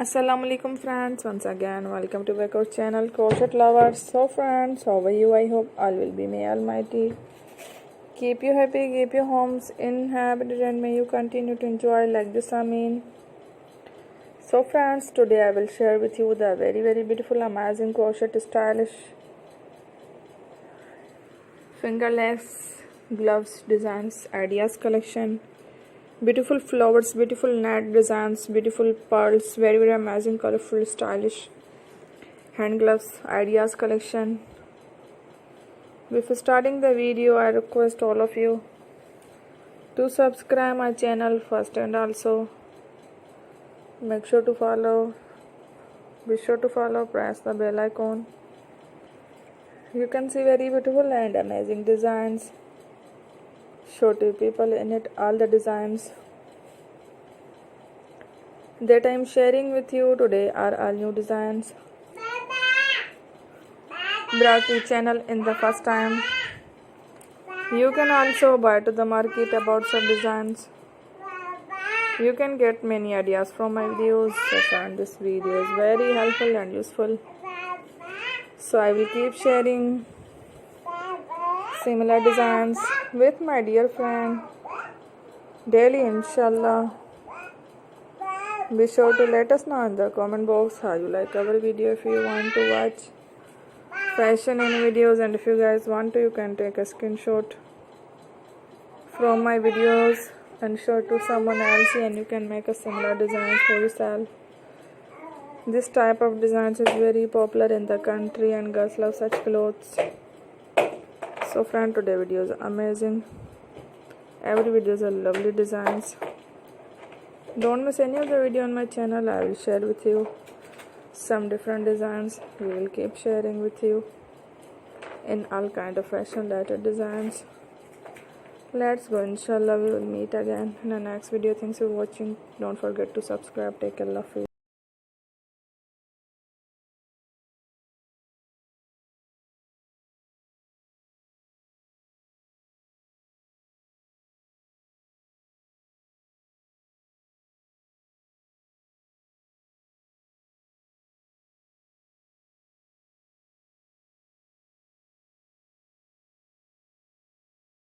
Assalamu alaikum friends, once again welcome to back our channel Crochet Lovers. So friends, how are you? I hope all will be may almighty keep you happy, keep your homes inhabited, and may you continue to enjoy like this. So friends, today I will share with you the very beautiful amazing crochet stylish fingerless gloves designs ideas collection. Beautiful flowers, beautiful net designs, beautiful pearls, very amazing, colorful, stylish hand gloves ideas collection. Before starting the video, I request all of you to subscribe my channel first, and also be sure to follow, press the bell icon. You can see very beautiful and amazing designs. Show to people in it all the designs that I am sharing with you today are all new designs brought to channel in the first time. You can also buy to the market about such designs. You can get many ideas from my videos. So friend, this video is very helpful and useful, so I will keep sharing similar designs with my dear friend daily, inshallah. Be sure to let us know in the comment box how you like our video. If you want to watch fashion in videos, and if you guys want to, you can take a screenshot from my videos and show to someone else, and you can make a similar design for yourself. This type of designs is very popular in the country and girls love such clothes. So friend, today video is amazing. Every video is a lovely designs. Don't miss any of the video on my channel. I will share with you some different designs. We will keep sharing with you in all kind of fashion related designs. Let's go, inshallah. We will meet again in the next video. Thanks for watching. Don't forget to subscribe. Take care. Love you.